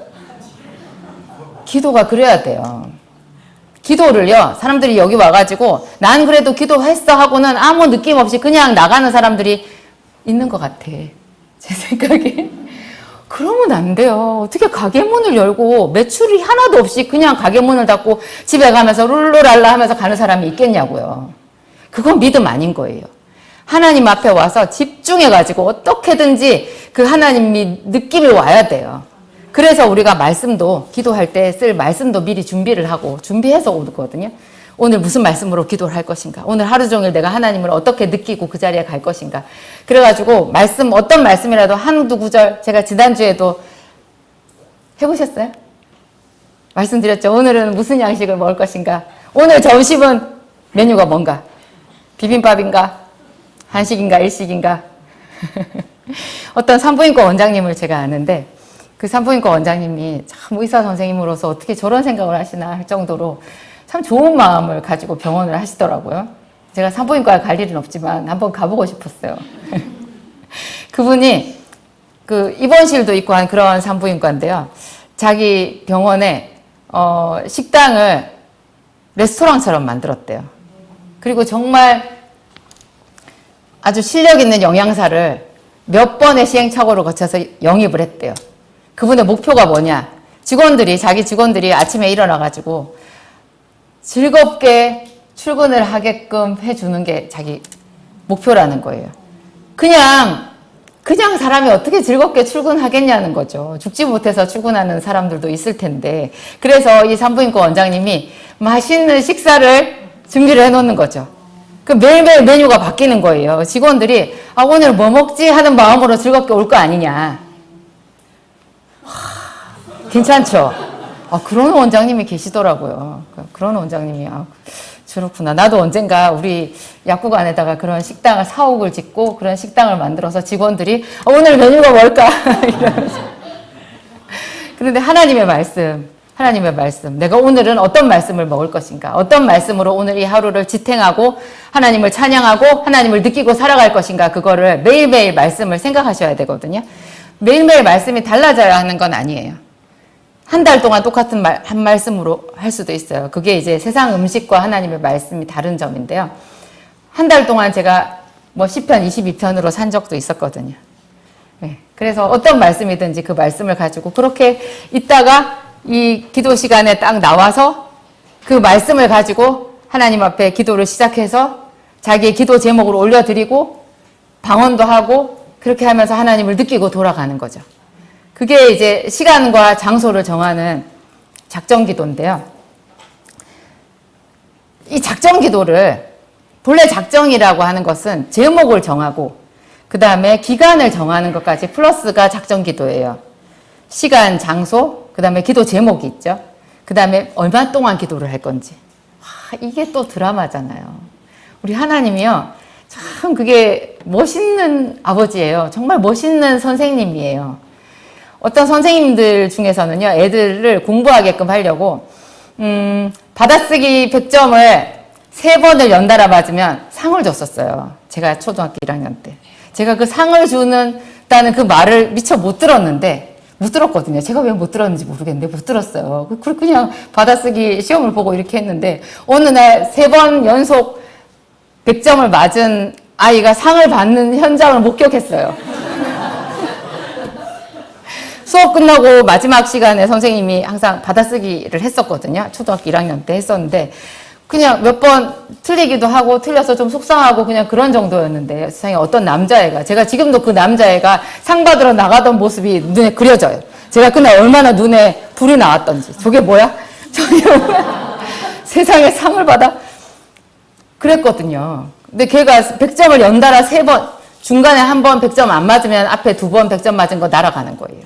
기도가 그래야 돼요. 기도를요, 사람들이 여기 와가지고, 난 그래도 기도했어 하고는 아무 느낌 없이 그냥 나가는 사람들이 있는 것 같아. 제 생각에. 그러면 안 돼요. 어떻게 가게 문을 열고 매출이 하나도 없이 그냥 가게 문을 닫고 집에 가면서 룰루랄라 하면서 가는 사람이 있겠냐고요. 그건 믿음 아닌 거예요. 하나님 앞에 와서 집중해가지고 어떻게든지 그 하나님이 느낌이 와야 돼요. 그래서 우리가 말씀도 기도할 때 쓸 말씀도 미리 준비를 하고 준비해서 오거든요. 오늘 무슨 말씀으로 기도를 할 것인가? 오늘 하루 종일 내가 하나님을 어떻게 느끼고 그 자리에 갈 것인가? 그래가지고 말씀, 어떤 말씀이라도 한두 구절, 제가 지난주에도 해보셨어요? 말씀드렸죠. 오늘은 무슨 양식을 먹을 것인가? 오늘 점심은 메뉴가 뭔가? 비빔밥인가? 한식인가? 일식인가? 어떤 산부인과 원장님을 제가 아는데 그 산부인과 원장님이 참 의사 선생님으로서 어떻게 저런 생각을 하시나 할 정도로 참 좋은 마음을 가지고 병원을 하시더라고요. 제가 산부인과에 갈 일은 없지만 한번 가보고 싶었어요. 그분이 그 입원실도 있고 한 그런 산부인과인데요. 자기 병원에 식당을 레스토랑처럼 만들었대요. 그리고 정말 아주 실력 있는 영양사를 몇 번의 시행착오를 거쳐서 영입을 했대요. 그분의 목표가 뭐냐? 자기 직원들이 아침에 일어나가지고 즐겁게 출근을 하게끔 해주는 게 자기 목표라는 거예요. 그냥 사람이 어떻게 즐겁게 출근하겠냐는 거죠. 죽지 못해서 출근하는 사람들도 있을 텐데. 그래서 이 산부인과 원장님이 맛있는 식사를 준비를 해놓는 거죠. 그 매일매일 메뉴가 바뀌는 거예요. 직원들이 오늘 뭐 먹지 하는 마음으로 즐겁게 올 거 아니냐. 괜찮죠? 그런 원장님이 계시더라고요. 그런 원장님이, 그렇구나. 나도 언젠가 우리 약국안에다가 그런 식당을 사옥을 짓고 그런 식당을 만들어서 직원들이 오늘 메뉴가 뭘까? 이러면서. 그런데 하나님의 말씀, 내가 오늘은 어떤 말씀을 먹을 것인가? 어떤 말씀으로 오늘 이 하루를 지탱하고 하나님을 찬양하고 하나님을 느끼고 살아갈 것인가? 그거를 매일매일 말씀을 생각하셔야 되거든요. 매일매일 말씀이 달라져야 하는 건 아니에요. 한 달 동안 똑같은 한 말씀으로 할 수도 있어요. 그게 이제 세상 음식과 하나님의 말씀이 다른 점인데요. 한 달 동안 제가 시편 22편으로 산 적도 있었거든요. 네. 그래서 어떤 말씀이든지 그 말씀을 가지고 그렇게 있다가 이 기도 시간에 딱 나와서 그 말씀을 가지고 하나님 앞에 기도를 시작해서 자기의 기도 제목을 올려드리고 방언도 하고 그렇게 하면서 하나님을 느끼고 돌아가는 거죠. 그게 이제 시간과 장소를 정하는 작정 기도인데요. 이 작정 기도를 본래 작정이라고 하는 것은 제목을 정하고 그 다음에 기간을 정하는 것까지 플러스가 작정 기도예요. 시간, 장소, 그 다음에 기도 제목이 있죠. 그 다음에 얼마 동안 기도를 할 건지. 이게 또 드라마잖아요. 우리 하나님이요. 참 그게 멋있는 아버지예요. 정말 멋있는 선생님이에요. 어떤 선생님들 중에서는요, 애들을 공부하게끔 하려고, 받아쓰기 100점을 3번을 연달아 맞으면 상을 줬었어요. 제가 초등학교 1학년 때. 제가 그 상을 주는다는 그 말을 미처 못 들었거든요. 제가 왜 못 들었는지 모르겠는데 못 들었어요. 그냥 받아쓰기 시험을 보고 이렇게 했는데, 어느 날 3번 연속 100점을 맞은 아이가 상을 받는 현장을 목격했어요. 수업 끝나고 마지막 시간에 선생님이 항상 받아쓰기를 했었거든요. 초등학교 1학년 때 했었는데 그냥 몇 번 틀리기도 하고 틀려서 좀 속상하고 그냥 그런 정도였는데 세상에 어떤 남자애가 제가 지금도 그 남자애가 상 받으러 나가던 모습이 눈에 그려져요. 제가 그날 얼마나 눈에 불이 나왔던지. 저게 뭐야? 저게 뭐야? 세상에 상을 받아? 그랬거든요. 근데 걔가 100점을 연달아 3번, 중간에 한 번 100점 안 맞으면 앞에 2번 100점 맞은 거 날아가는 거예요.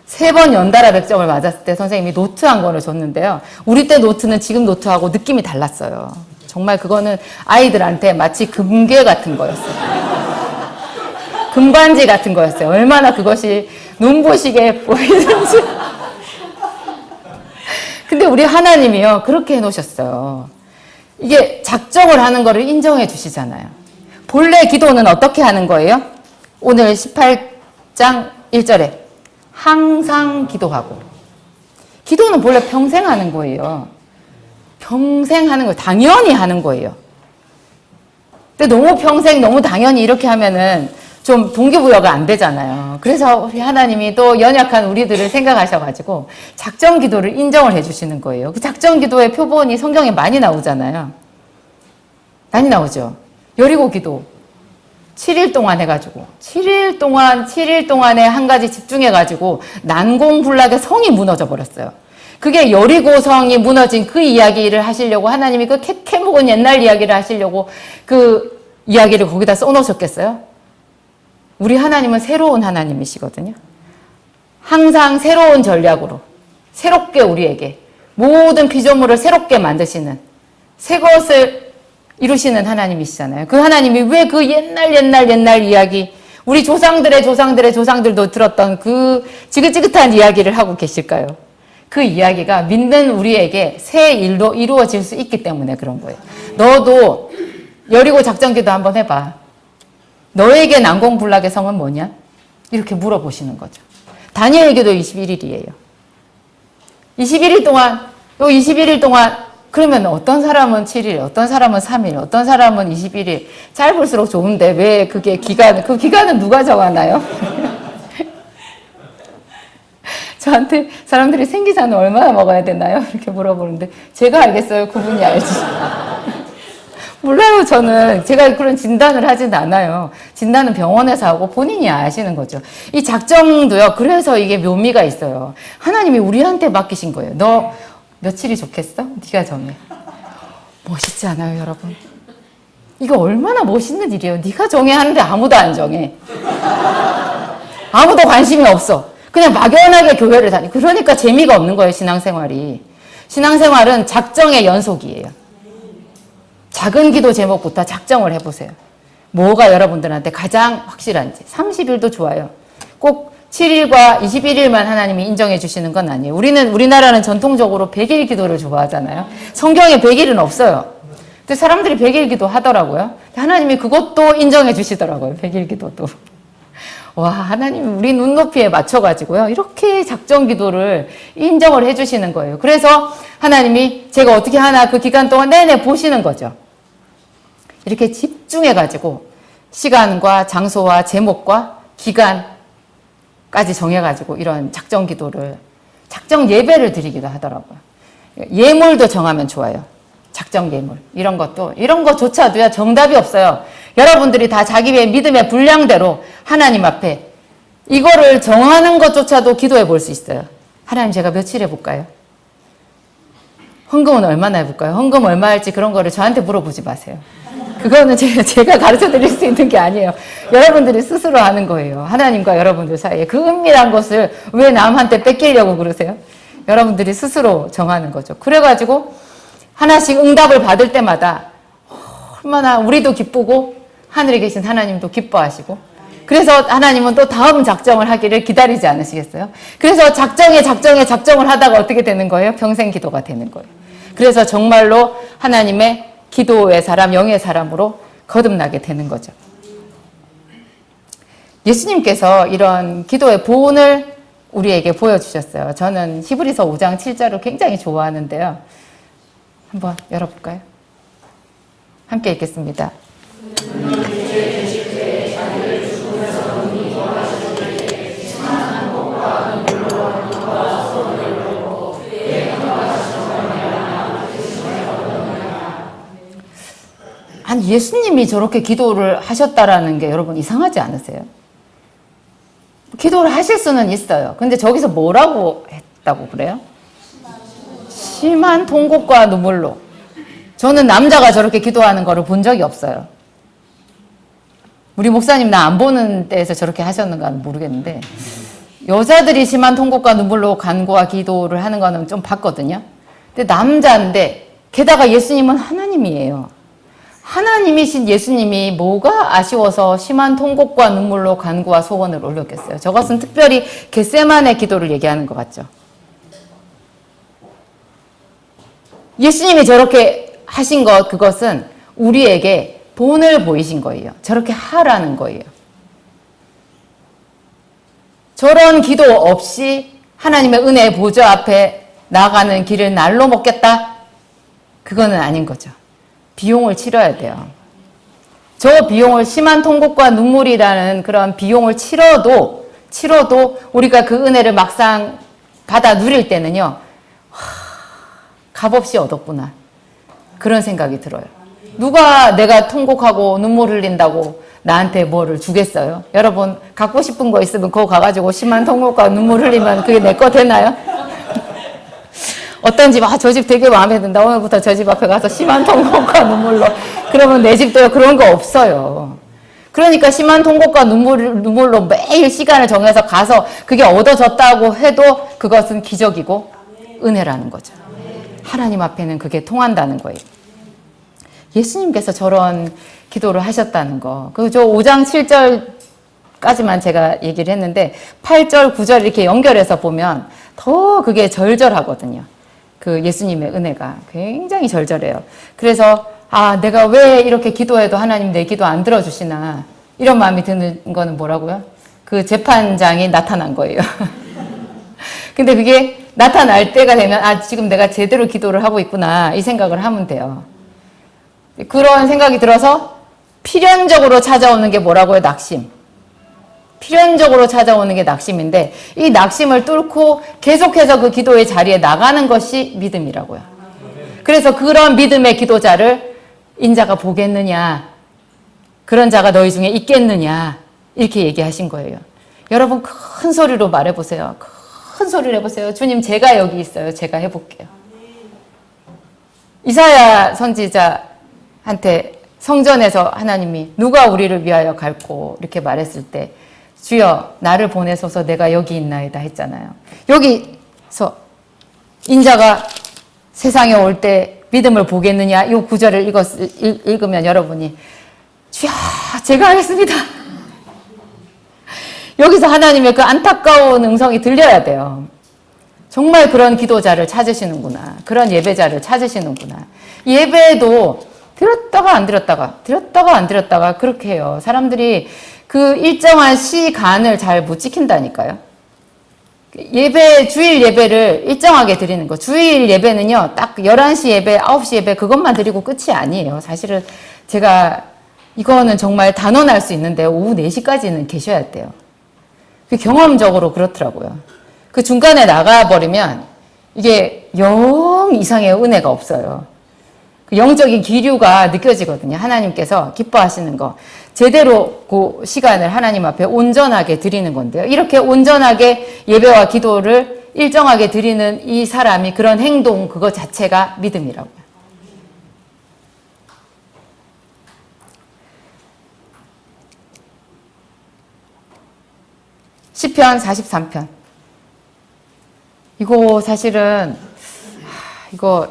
3번 연달아 100점을 맞았을 때 선생님이 노트 한 권을 줬는데요. 우리 때 노트는 지금 노트하고 느낌이 달랐어요. 정말 그거는 아이들한테 마치 금괴 같은 거였어요. 금반지 같은 거였어요. 얼마나 그것이 눈부시게 보이는지. 근데 우리 하나님이요, 그렇게 해놓으셨어요. 이게 작정을 하는 거를 인정해 주시잖아요. 본래 기도는 어떻게 하는 거예요? 오늘 18장 1절에 항상 기도하고. 기도는 본래 평생 하는 거예요. 평생 하는 거예요. 당연히 하는 거예요. 근데 너무 평생 너무 당연히 이렇게 하면은 좀 동기부여가 안 되잖아요. 그래서 우리 하나님이 또 연약한 우리들을 생각하셔가지고 작정 기도를 인정을 해주시는 거예요. 그 작정 기도의 표본이 성경에 많이 나오잖아요. 많이 나오죠. 여리고 기도 7일 동안 해가지고 7일 동안에 한 가지 집중해가지고 난공불락의 성이 무너져 버렸어요. 그게 여리고 성이 무너진 그 이야기를 하시려고 하나님이 그 캐묵은 옛날 이야기를 하시려고 그 이야기를 거기다 써놓으셨겠어요? 우리 하나님은 새로운 하나님이시거든요. 항상 새로운 전략으로 새롭게 우리에게 모든 피조물을 새롭게 만드시는 새 것을 이루시는 하나님이시잖아요. 그 하나님이 왜 그 옛날 이야기, 우리 조상들도 들었던 그 지긋지긋한 이야기를 하고 계실까요? 그 이야기가 믿는 우리에게 새 일로 이루어질 수 있기 때문에 그런 거예요. 너도 여리고 작전기도 한번 해봐. 너에게 난공불락의 성은 뭐냐? 이렇게 물어보시는 거죠. 다니엘에게도 21일이에요. 21일 동안 그러면 어떤 사람은 7일, 어떤 사람은 3일, 어떤 사람은 21일. 짧을수록 좋은데 왜 그게 그 기간은 누가 정하나요? 저한테 사람들이 생기사는 얼마나 먹어야 되나요? 이렇게 물어보는데 제가 알겠어요. 그분이 알지. 몰라요. 제가 그런 진단을 하진 않아요. 진단은 병원에서 하고 본인이 아시는 거죠. 이 작정도요. 그래서 이게 묘미가 있어요. 하나님이 우리한테 맡기신 거예요. 너 며칠이 좋겠어? 네가 정해. 멋있지 않아요, 여러분? 이거 얼마나 멋있는 일이에요. 네가 정해 하는데 아무도 안 정해. 아무도 관심이 없어. 그냥 막연하게 교회를 다니. 그러니까 재미가 없는 거예요, 신앙생활이. 신앙생활은 작정의 연속이에요. 작은 기도 제목부터 작정을 해보세요. 뭐가 여러분들한테 가장 확실한지. 30일도 좋아요. 꼭 7일과 21일만 하나님이 인정해 주시는 건 아니에요. 우리나라는 전통적으로 100일 기도를 좋아하잖아요. 성경에 100일은 없어요. 근데 사람들이 100일 기도 하더라고요. 하나님이 그것도 인정해 주시더라고요. 100일 기도도. 와, 하나님 우리 눈높이에 맞춰가지고요. 이렇게 작정 기도를 인정을 해 주시는 거예요. 그래서 하나님이 제가 어떻게 하나 그 기간 동안 내내 보시는 거죠. 이렇게 집중해가지고 시간과 장소와 제목과 기간까지 정해가지고 이런 작정 기도를, 작정 예배를 드리기도 하더라고요. 예물도 정하면 좋아요. 작정 예물. 이런 것조차도요, 정답이 없어요. 여러분들이 다 자기의 믿음의 분량대로 하나님 앞에 이거를 정하는 것조차도 기도해 볼 수 있어요. 하나님, 제가 며칠 해볼까요? 헌금은 얼마나 해볼까요? 헌금 얼마 할지 그런 거를 저한테 물어보지 마세요. 그거는 제가 가르쳐 드릴 수 있는 게 아니에요. 여러분들이 스스로 하는 거예요. 하나님과 여러분들 사이에. 그 은밀한 것을 왜 남한테 뺏기려고 그러세요? 여러분들이 스스로 정하는 거죠. 그래가지고 하나씩 응답을 받을 때마다 얼마나 우리도 기쁘고 하늘에 계신 하나님도 기뻐하시고, 그래서 하나님은 또 다음 작정을 하기를 기다리지 않으시겠어요? 그래서 작정을 하다가 어떻게 되는 거예요? 평생 기도가 되는 거예요. 그래서 정말로 하나님의 기도의 사람, 영의 사람으로 거듭나게 되는 거죠. 예수님께서 이런 기도의 보온을 우리에게 보여주셨어요. 저는 히브리서 5장 7절을 굉장히 좋아하는데요. 한번 열어볼까요? 함께 읽겠습니다. 아니, 예수님이 저렇게 기도를 하셨다라는 게 여러분 이상하지 않으세요? 기도를 하실 수는 있어요. 근데 저기서 뭐라고 했다고 그래요? 심한 통곡과 눈물로. 저는 남자가 저렇게 기도하는 거를 본 적이 없어요. 우리 목사님 나 안 보는 데에서 저렇게 하셨는가는 모르겠는데 여자들이 심한 통곡과 눈물로 간구와 기도를 하는 거는 좀 봤거든요. 근데 남자인데 게다가 예수님은 하나님이에요. 하나님이신 예수님이 뭐가 아쉬워서 심한 통곡과 눈물로 간구와 소원을 올렸겠어요. 저것은 특별히 겟세마네 기도를 얘기하는 것 같죠. 예수님이 저렇게 하신 것, 그것은 우리에게 본을 보이신 거예요. 저렇게 하라는 거예요. 저런 기도 없이 하나님의 은혜의 보좌 앞에 나가는 길을 날로 먹겠다? 그거는 아닌 거죠. 비용을 치러야 돼요. 저 비용을 심한 통곡과 눈물이라는 그런 비용을 치러도 우리가 그 은혜를 막상 받아 누릴 때는요. 값없이 얻었구나. 그런 생각이 들어요. 누가 내가 통곡하고 눈물 흘린다고 나한테 뭐를 주겠어요? 여러분 갖고 싶은 거 있으면 그거 가가지고 심한 통곡과 눈물 흘리면 그게 내 거 되나요? 어떤 집, 저 집 되게 마음에 든다. 오늘부터 저 집 앞에 가서 심한 통곡과 눈물로. 그러면 내 집도요. 그런 거 없어요. 그러니까 심한 통곡과 눈물로 매일 시간을 정해서 가서 그게 얻어졌다고 해도 그것은 기적이고 은혜라는 거죠. 하나님 앞에는 그게 통한다는 거예요. 예수님께서 저런 기도를 하셨다는 거. 저 5장 7절까지만 제가 얘기를 했는데 8절, 9절 이렇게 연결해서 보면 더 그게 절절하거든요. 그 예수님의 은혜가 굉장히 절절해요. 그래서 내가 왜 이렇게 기도해도 하나님 내 기도 안 들어주시나 이런 마음이 드는 거는 뭐라고요? 그 재판장이 나타난 거예요. 근데 그게 나타날 때가 되면 지금 내가 제대로 기도를 하고 있구나 이 생각을 하면 돼요. 그런 생각이 들어서 필연적으로 찾아오는 게 뭐라고요? 낙심. 필연적으로 찾아오는 게 낙심인데 이 낙심을 뚫고 계속해서 그 기도의 자리에 나가는 것이 믿음이라고요. 그래서 그런 믿음의 기도자를 인자가 보겠느냐, 그런 자가 너희 중에 있겠느냐 이렇게 얘기하신 거예요. 여러분 큰 소리로 말해보세요. 큰 소리로 해보세요. 주님 제가 여기 있어요. 제가 해볼게요. 이사야 선지자한테 성전에서 하나님이 누가 우리를 위하여 갈고 이렇게 말했을 때 주여 나를 보내소서 내가 여기 있나이다 했잖아요. 여기서 인자가 세상에 올 때 믿음을 보겠느냐 이 구절을 읽으면 여러분이 주여 제가 하겠습니다. 여기서 하나님의 그 안타까운 음성이 들려야 돼요. 정말 그런 기도자를 찾으시는구나. 그런 예배자를 찾으시는구나. 예배도 들었다가 안 들었다가 그렇게 해요. 사람들이 그 일정한 시간을 잘 못 지킨다니까요. 주일 예배를 일정하게 드리는 거. 주일 예배는요, 딱 11시 예배, 9시 예배 그것만 드리고 끝이 아니에요. 사실은 제가 이거는 정말 단언할 수 있는데 오후 4시까지는 계셔야 돼요. 경험적으로 그렇더라고요. 그 중간에 나가버리면 이게 영 이상의 은혜가 없어요. 그 영적인 기류가 느껴지거든요. 하나님께서 기뻐하시는 거. 제대로 그 시간을 하나님 앞에 온전하게 드리는 건데요. 이렇게 온전하게 예배와 기도를 일정하게 드리는 이 사람이 그런 행동 그거 자체가 믿음이라고요. 시편 43편. 이거 사실은 이거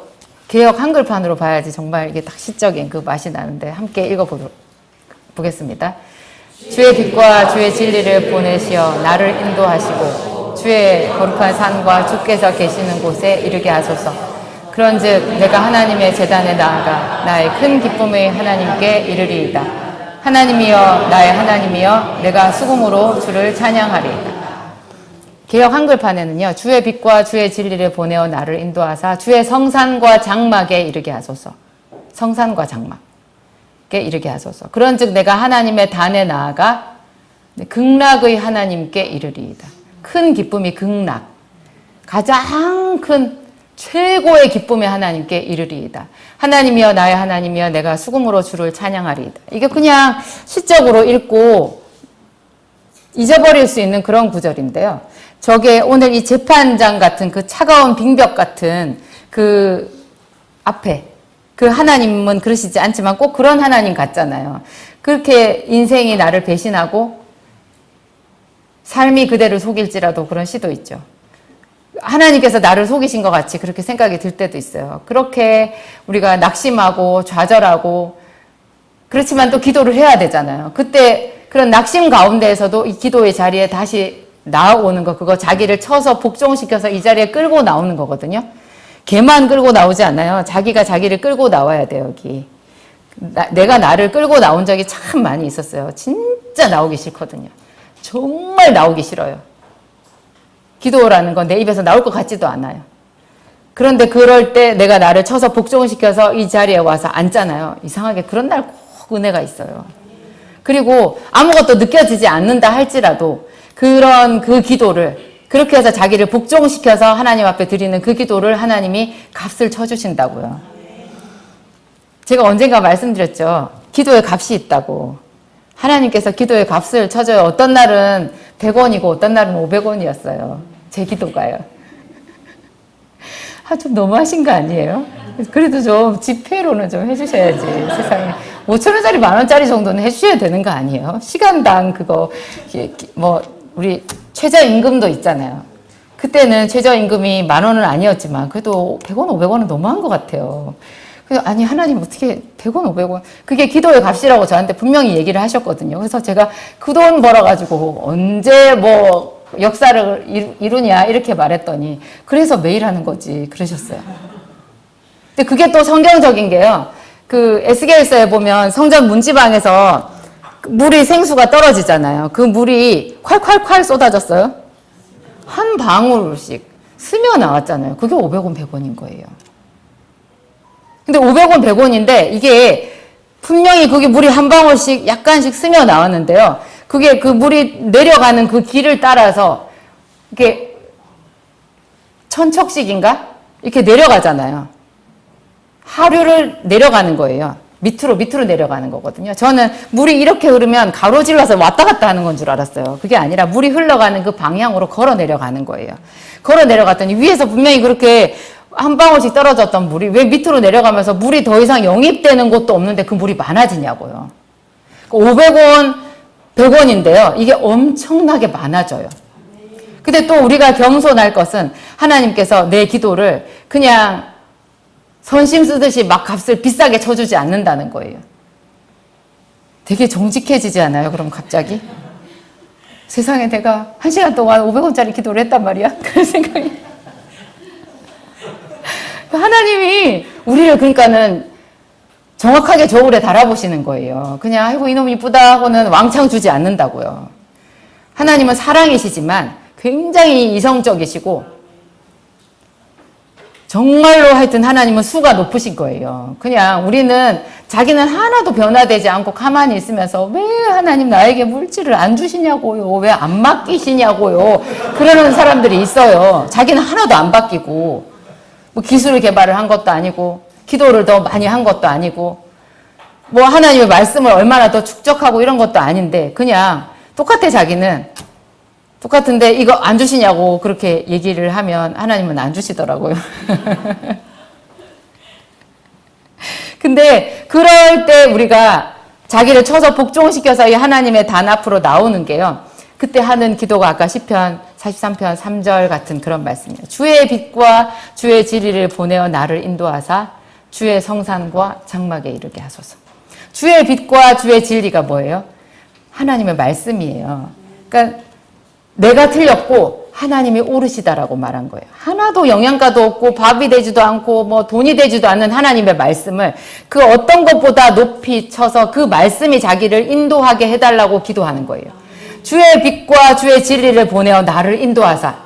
개역 한글판으로 봐야지 정말 이게 딱 시적인 그 맛이 나는데 함께 읽어보겠습니다. 주의 빛과 주의 진리를 보내시어 나를 인도하시고 주의 거룩한 산과 주께서 계시는 곳에 이르게 하소서. 그런즉 내가 하나님의 제단에 나아가 나의 큰 기쁨의 하나님께 이르리이다. 하나님이여 나의 하나님이여 내가 수금으로 주를 찬양하리이다. 개역 한글판에는요. 주의 빛과 주의 진리를 보내어 나를 인도하사 주의 성산과 장막에 이르게 하소서. 성산과 장막에 이르게 하소서. 그런즉 내가 하나님의 단에 나아가 극락의 하나님께 이르리이다. 큰 기쁨이 극락. 가장 큰 최고의 기쁨의 하나님께 이르리이다. 하나님이여 나의 하나님이여 내가 수금으로 주를 찬양하리이다. 이게 그냥 시적으로 읽고 잊어버릴 수 있는 그런 구절인데요. 저게 오늘 이 재판장 같은 그 차가운 빙벽 같은 그 앞에 그 하나님은 그러시지 않지만 꼭 그런 하나님 같잖아요. 그렇게 인생이 나를 배신하고 삶이 그대를 속일지라도 그런 시도 있죠. 하나님께서 나를 속이신 것 같이 그렇게 생각이 들 때도 있어요. 그렇게 우리가 낙심하고 좌절하고 그렇지만 또 기도를 해야 되잖아요. 그때 그런 낙심 가운데에서도 이 기도의 자리에 다시 나오는 거, 그거 자기를 쳐서 복종시켜서 이 자리에 끌고 나오는 거거든요. 걔만 끌고 나오지 않아요. 자기가 자기를 끌고 나와야 돼요, 여기. 내가 나를 끌고 나온 적이 참 많이 있었어요. 진짜 나오기 싫거든요. 정말 나오기 싫어요. 기도라는 건 내 입에서 나올 것 같지도 않아요. 그런데 그럴 때 내가 나를 쳐서 복종시켜서 이 자리에 와서 앉잖아요. 이상하게 그런 날 꼭 은혜가 있어요. 그리고 아무것도 느껴지지 않는다 할지라도 그런 그 기도를 그렇게 해서 자기를 복종시켜서 하나님 앞에 드리는 그 기도를 하나님이 값을 쳐주신다고요. 제가 언젠가 말씀드렸죠. 기도에 값이 있다고. 하나님께서 기도에 값을 쳐줘요. 어떤 날은 100원이고 어떤 날은 500원이었어요. 제 기도가요. 좀 너무하신 거 아니에요? 그래도 좀 지폐로는 좀 해주셔야지. 세상에 5,000원짜리 10,000원짜리 정도는 해주셔야 되는 거 아니에요? 시간당 그거 뭐 우리 최저임금도 있잖아요. 그때는 최저임금이 10,000원은 아니었지만 그래도 100원, 500원은 너무한 것 같아요. 그래서 아니 하나님 어떻게 100원, 500원 그게 기도의 값이라고 저한테 분명히 얘기를 하셨거든요. 그래서 제가 그 돈 벌어가지고 언제 뭐 역사를 이루냐 이렇게 말했더니 그래서 매일 하는 거지 그러셨어요. 근데 그게 또 성경적인 게요. 그 에스겔서에 보면 성전 문지방에서 물이 생수가 떨어지잖아요. 그 물이 콸콸콸 쏟아졌어요. 한 방울씩 스며 나왔잖아요. 그게 500원, 100원인 거예요. 근데 500원, 100원인데 이게 분명히 그게 물이 한 방울씩 약간씩 스며 나왔는데요. 그게 그 물이 내려가는 그 길을 따라서 이게 천척씩인가? 이렇게 내려가잖아요. 하류를 내려가는 거예요. 밑으로 내려가는 거거든요. 저는 물이 이렇게 흐르면 가로질러서 왔다 갔다 하는 건 줄 알았어요. 그게 아니라 물이 흘러가는 그 방향으로 걸어 내려가는 거예요. 걸어 내려갔더니 위에서 분명히 그렇게 한 방울씩 떨어졌던 물이 왜 밑으로 내려가면서 물이 더 이상 영입되는 곳도 없는데 그 물이 많아지냐고요. 500원, 100원인데요. 이게 엄청나게 많아져요. 근데 또 우리가 겸손할 것은 하나님께서 내 기도를 그냥 선심 쓰듯이 막 값을 비싸게 쳐주지 않는다는 거예요. 되게 정직해지지 않아요? 그럼 갑자기? 세상에 내가 1시간 동안 500원짜리 기도를 했단 말이야? 그런 생각이. 하나님이 우리를 그러니까는 정확하게 저울에 달아보시는 거예요. 그냥 아이고 이놈 이쁘다 하고는 왕창 주지 않는다고요. 하나님은 사랑이시지만 굉장히 이성적이시고 정말로 하여튼 하나님은 수가 높으신 거예요. 그냥 우리는 자기는 하나도 변화되지 않고 가만히 있으면서 왜 하나님 나에게 물질을 안 주시냐고요. 왜 안 맡기시냐고요. 그러는 사람들이 있어요. 자기는 하나도 안 바뀌고 뭐 기술 개발을 한 것도 아니고 기도를 더 많이 한 것도 아니고 뭐 하나님의 말씀을 얼마나 더 축적하고 이런 것도 아닌데 그냥 똑같아 자기는. 똑같은데 이거 안 주시냐고 그렇게 얘기를 하면 하나님은 안 주시더라고요. 근데 그럴 때 우리가 자기를 쳐서 복종시켜서 이 하나님의 단 앞으로 나오는 게요. 그때 하는 기도가 아까 시편 43편 3절 같은 그런 말씀이에요. 주의 빛과 주의 진리를 보내어 나를 인도하사 주의 성산과 장막에 이르게 하소서. 주의 빛과 주의 진리가 뭐예요? 하나님의 말씀이에요. 그러니까 내가 틀렸고 하나님이 옳으시다라고 말한 거예요. 하나도 영양가도 없고 밥이 되지도 않고 뭐 돈이 되지도 않는 하나님의 말씀을 그 어떤 것보다 높이 쳐서 그 말씀이 자기를 인도하게 해달라고 기도하는 거예요. 주의 빛과 주의 진리를 보내어 나를 인도하사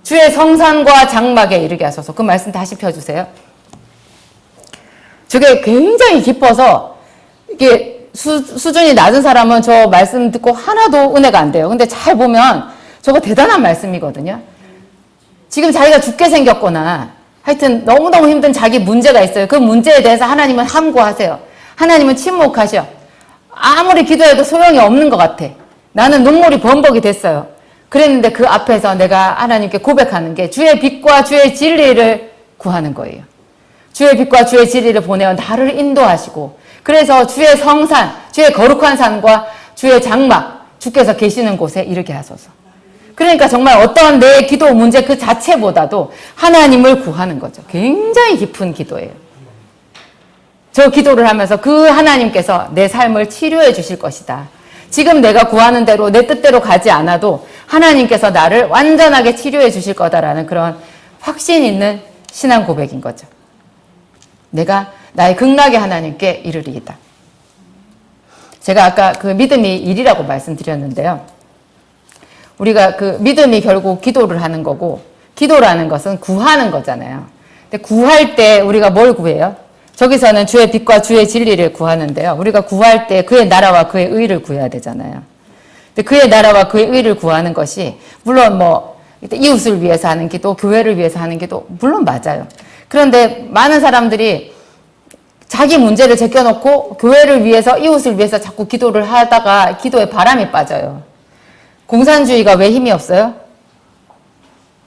주의 성산과 장막에 이르게 하소서. 그 말씀 다시 펴주세요. 저게 굉장히 깊어서 이게 수준이 낮은 사람은 저 말씀 듣고 하나도 은혜가 안 돼요. 근데 잘 보면 저거 대단한 말씀이거든요. 지금 자기가 죽게 생겼거나 하여튼 너무너무 힘든 자기 문제가 있어요. 그 문제에 대해서 하나님은 함구하세요. 하나님은 침묵하셔. 아무리 기도해도 소용이 없는 것 같아. 나는 눈물이 범벅이 됐어요. 그랬는데 그 앞에서 내가 하나님께 고백하는 게 주의 빛과 주의 진리를 구하는 거예요. 주의 빛과 주의 진리를 보내어 나를 인도하시고, 그래서 주의 성산, 주의 거룩한 산과 주의 장막, 주께서 계시는 곳에 이르게 하소서. 그러니까 정말 어떠한 내 기도 문제 그 자체보다도 하나님을 구하는 거죠. 굉장히 깊은 기도예요. 저 기도를 하면서 그 하나님께서 내 삶을 치료해 주실 것이다. 지금 내가 구하는 대로 내 뜻대로 가지 않아도 하나님께서 나를 완전하게 치료해 주실 거다라는 그런 확신 있는 신앙 고백인 거죠. 내가 나의 극락의 하나님께 이르리이다. 제가 아까 그 믿음이 일이라고 말씀드렸는데요. 우리가 그 믿음이 결국 기도를 하는 거고, 기도라는 것은 구하는 거잖아요. 근데 구할 때 우리가 뭘 구해요? 저기서는 주의 빛과 주의 진리를 구하는데요. 우리가 구할 때 그의 나라와 그의 의를 구해야 되잖아요. 근데 그의 나라와 그의 의를 구하는 것이 물론 뭐 이웃을 위해서 하는 기도, 교회를 위해서 하는 기도 물론 맞아요. 그런데 많은 사람들이 자기 문제를 제껴놓고 교회를 위해서, 이웃을 위해서 자꾸 기도를 하다가 기도에 바람이 빠져요. 공산주의가 왜 힘이 없어요?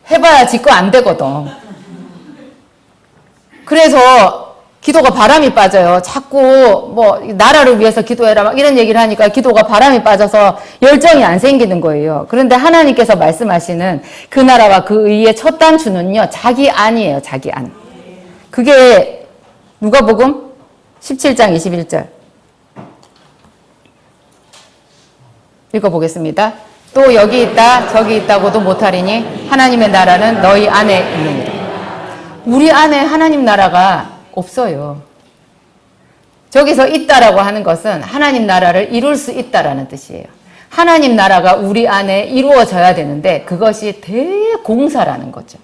해봐야 지 거 안 되거든. 그래서 기도가 바람이 빠져요. 자꾸 뭐 나라를 위해서 기도해라 막 이런 얘기를 하니까 기도가 바람이 빠져서 열정이 안 생기는 거예요. 그런데 하나님께서 말씀하시는 그 나라와 그 의의 첫 단추는요, 자기 안이에요. 자기 안. 그게 누가복음 17장 21절 읽어보겠습니다. 또 여기 있다 저기 있다고도 못하리니 하나님의 나라는 너희 안에 있느니라. 우리 안에 하나님 나라가 없어요. 저기서 있다라고 하는 것은 하나님 나라를 이룰 수 있다라는 뜻이에요. 하나님 나라가 우리 안에 이루어져야 되는데 그것이 대공사라는 거죠.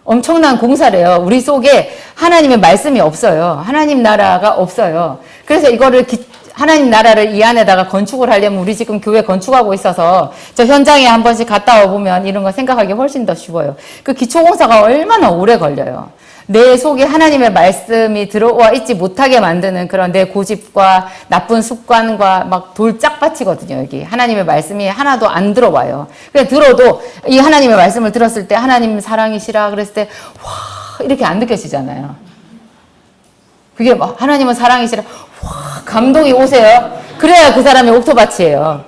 엄청난 공사래요. 우리 속에 하나님의 말씀이 없어요. 하나님 나라가 없어요. 그래서 이거를 하나님 나라를 이 안에다가 건축을 하려면, 우리 지금 교회 건축하고 있어서 저 현장에 한 번씩 갔다 와보면 이런 거 생각하기 훨씬 더 쉬워요. 그 기초공사가 얼마나 오래 걸려요. 내 속에 하나님의 말씀이 들어와 있지 못하게 만드는 그런 내 고집과 나쁜 습관과 막 돌짝밭이거든요. 여기 하나님의 말씀이 하나도 안 들어와요. 그냥 들어도 이 하나님의 말씀을 들었을 때 하나님 사랑이시라 그랬을 때 와 이렇게 안 느껴지잖아요. 그게 막 하나님은 사랑이시라 와 감동이 오세요. 그래야 그 사람이 옥토밭이에요.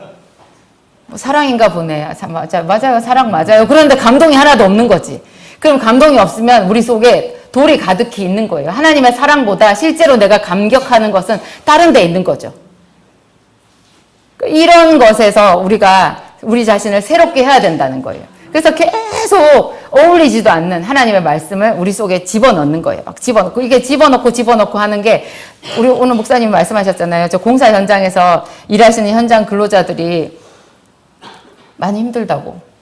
뭐 사랑인가 보네. 맞아요. 사랑 맞아요. 그런데 감동이 하나도 없는 거지. 그럼 감동이 없으면 우리 속에 돌이 가득히 있는 거예요. 하나님의 사랑보다 실제로 내가 감격하는 것은 다른 데 있는 거죠. 이런 것에서 우리가 우리 자신을 새롭게 해야 된다는 거예요. 그래서 계속 어울리지도 않는 하나님의 말씀을 우리 속에 집어넣는 거예요. 막 집어넣고, 이게 집어넣고 하는 게, 우리 오늘 목사님 말씀하셨잖아요. 저 공사 현장에서 일하시는 현장 근로자들이 많이 힘들다고.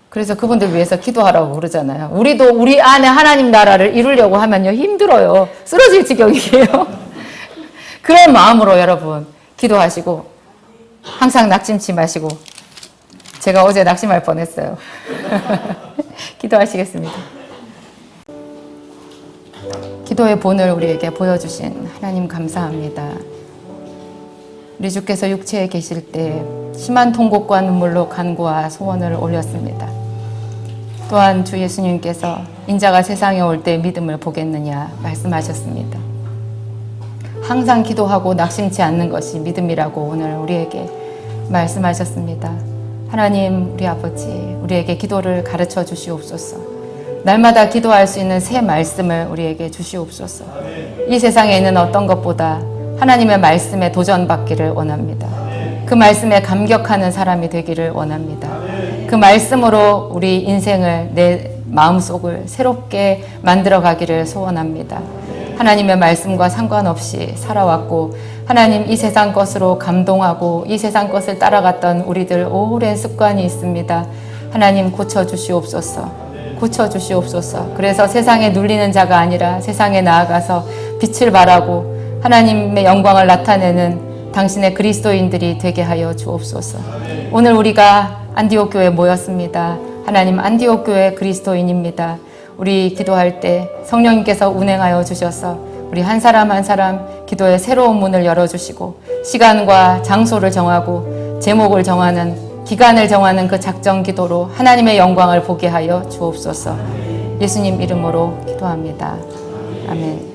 그래서 그분들 위해서 기도하라고 그러잖아요. 우리도 우리 안에 하나님 나라를 이루려고 하면요, 힘들어요. 쓰러질 지경이에요. 그런 마음으로 여러분, 기도하시고, 항상 낙심치 마시고, 제가 어제 낙심할 뻔했어요. 기도하시겠습니다. 기도의 본을 우리에게 보여주신 하나님 감사합니다. 우리 주께서 육체에 계실 때 심한 통곡과 눈물로 간구와 소원을 올렸습니다. 또한 주 예수님께서 인자가 세상에 올 때 믿음을 보겠느냐 말씀하셨습니다. 항상 기도하고 낙심치 않는 것이 믿음이라고 오늘 우리에게 말씀하셨습니다. 하나님, 우리 아버지, 우리에게 기도를 가르쳐 주시옵소서. 날마다 기도할 수 있는 새 말씀을 우리에게 주시옵소서. 이 세상에 있는 어떤 것보다 하나님의 말씀에 도전받기를 원합니다. 그 말씀에 감격하는 사람이 되기를 원합니다. 그 말씀으로 우리 인생을, 내 마음속을 새롭게 만들어 가기를 소원합니다. 하나님의 말씀과 상관없이 살아왔고, 하나님 이 세상 것으로 감동하고 이 세상 것을 따라갔던 우리들 오랜 습관이 있습니다. 하나님 고쳐주시옵소서. 고쳐주시옵소서. 그래서 세상에 눌리는 자가 아니라 세상에 나아가서 빛을 발하고 하나님의 영광을 나타내는 당신의 그리스도인들이 되게 하여 주옵소서. 오늘 우리가 안디옥 교회에 모였습니다. 하나님, 안디옥 교회 그리스도인입니다. 우리 기도할 때 성령님께서 운행하여 주셔서 우리 한 사람 한 사람 기도의 새로운 문을 열어주시고 시간과 장소를 정하고 제목을 정하는, 기간을 정하는 그 작정 기도로 하나님의 영광을 보게 하여 주옵소서. 예수님 이름으로 기도합니다. 아멘.